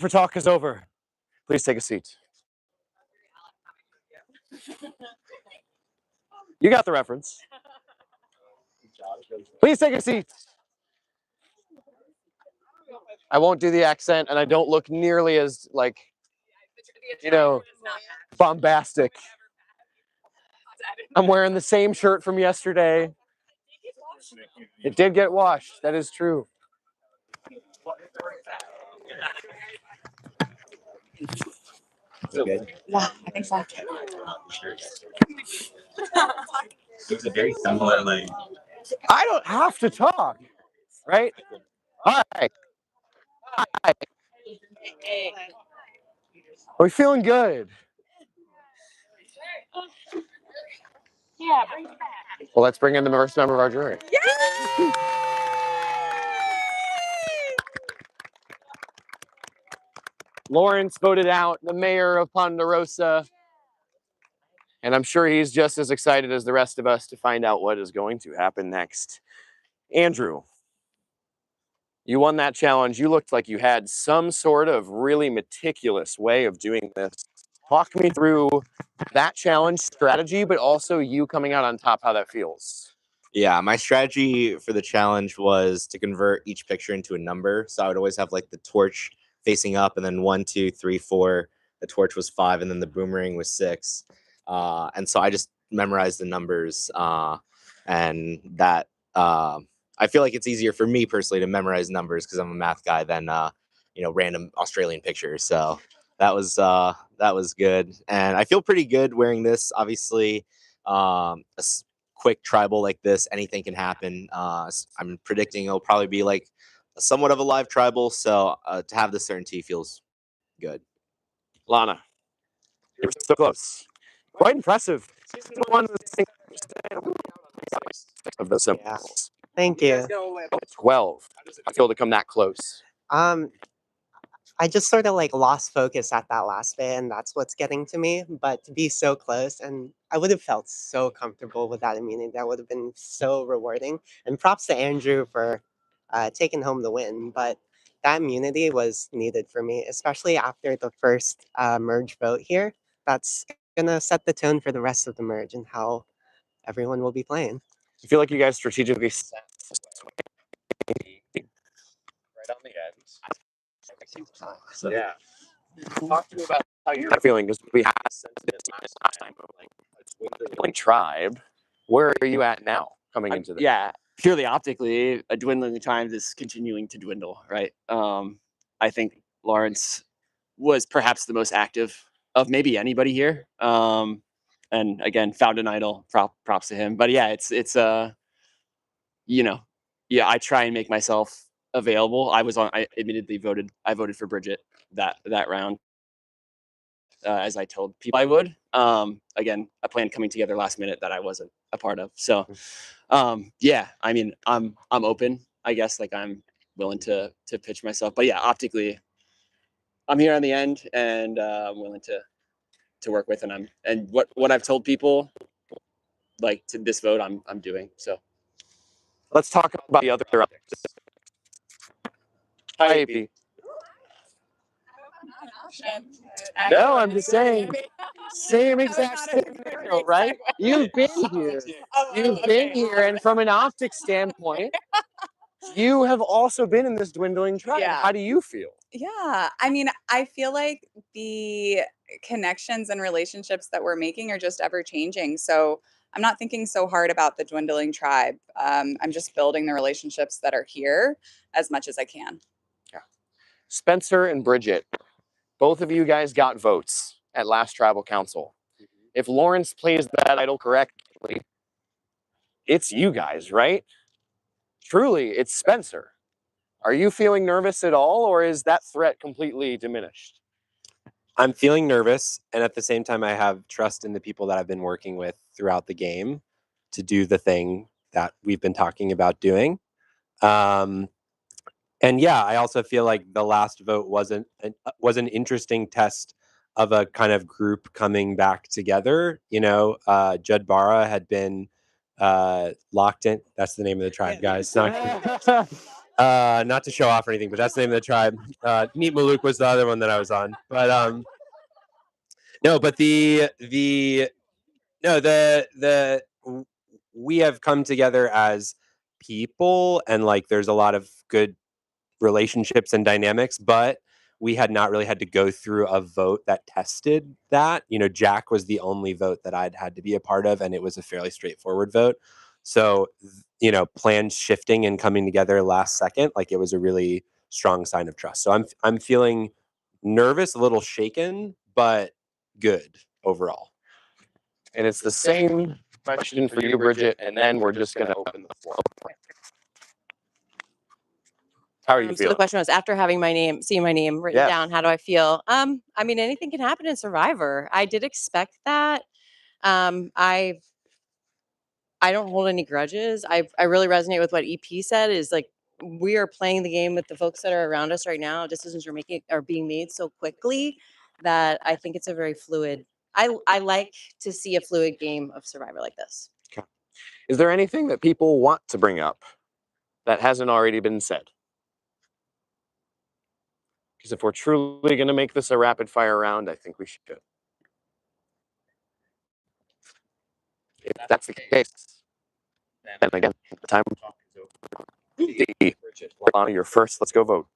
for talk is over. Please take a seat. You got the reference. Please take a seat. I won't do the accent, and I don't look nearly as, like, you know, bombastic. I'm wearing the same shirt from yesterday. It did get washed. That is true. Good. Yeah, I think so. It's a very similar, like. I don't have to talk, right? Hi. Hi. Are we feeling good? Yeah, bring it back. Well, let's bring in the first member of our jury. Lawrence voted out the mayor of Ponderosa, and I'm sure he's just as excited as the rest of us to find out what is going to happen next. Andrew, you won that challenge. You looked like you had some sort of really meticulous way of doing this. Talk me through that challenge strategy, but also you coming out on top, how that feels. Yeah, my strategy for the challenge was to convert each picture into a number. So I would always have like the torch facing up, and then 1, 2, 3, 4. The torch was 5, and then the boomerang was 6. And so I just memorized the numbers, and that I feel like it's easier for me personally to memorize numbers because I'm a math guy than random Australian pictures. So that was good, and I feel pretty good wearing this. Obviously, quick tribal like this, anything can happen. I'm predicting it'll probably be like somewhat of a live tribal, so to have the certainty feels good. Lana, you're so close. Quite impressive. Season 1 of the symbols. Thank you. 12. I feel to come that close. I just sort of like lost focus at that last bit, and that's what's getting to me. But to be so close, and I would have felt so comfortable with that immunity. That would have been so rewarding. And props to Andrew for taking home the win. But that immunity was needed for me, especially after the first merge vote here. That's gonna set the tone for the rest of the merge and how everyone will be playing. I feel like you guys strategically set right on the edge. So, yeah. Talk to me about how you're feeling, because we had this time of like a dwindling tribe. Where are you at now coming into this? Yeah, purely optically, a dwindling time is continuing to dwindle, right? I think Lawrence was perhaps the most active of maybe anybody here. And again, found an idol. Props to him. But yeah, it's I try and make myself available. I admittedly voted for Bridget that round, as I told people I would. Again, a plan coming together last minute that I wasn't a part of. So, yeah, I mean, I'm open, I guess. Like, I'm willing to pitch myself. But yeah, optically, I'm here on the end, and I'm willing to work with. And what I've told people, like, to this vote, I'm doing. So let's talk about the other optics. Hi, AP. No, I'm just saying, same exact scenario, right? You've been here. You've been here, and from an optics standpoint, you have also been in this dwindling tribe. Yeah. How do you feel? Yeah, I mean, I feel like the connections and relationships that we're making are just ever changing. So I'm not thinking so hard about the dwindling tribe. I'm just building the relationships that are here as much as I can. Yeah. Spencer and Bridget, both of you guys got votes at last tribal council. If Lawrence plays that idol correctly, it's you guys, right? Truly, it's Spencer. Are you feeling nervous at all, or is that threat completely diminished? I'm feeling nervous, and at the same time, I have trust in the people that I've been working with throughout the game to do the thing that we've been talking about doing. And yeah, I also feel like the last vote was an interesting test of a kind of group coming back together. Judd Barra had been locked in. That's the name of the tribe, guys. Not to show off or anything, but that's the name of the tribe. Neat Maluk was the other one that I was on. But no, but we have come together as people, and like there's a lot of good relationships and dynamics, but we had not really had to go through a vote that tested that. You know, Jack was the only vote that I'd had to be a part of, and it was a fairly straightforward vote. So, you know, plans shifting and coming together last second, like it was a really strong sign of trust. So I'm feeling nervous, a little shaken, but good overall. And it's the same question for you, Bridget, and then we're just going to open the floor. How are you So the feeling? question was, after seeing my name written Yes. down, how do I feel? I mean, anything can happen in SuRVAvor. I did expect that. I don't hold any grudges. I really resonate with what EP said. Is like we are playing the game with the folks that are around us right now. Decisions are being made so quickly that I think it's a very fluid. I like to see a fluid game of SuRVAvor like this. Okay. Is there anything that people want to bring up that hasn't already been said? Because if we're truly going to make this a rapid fire round, I think we should. If that's the case, then again, the time is over. Lonnie, you're first. Let's go vote.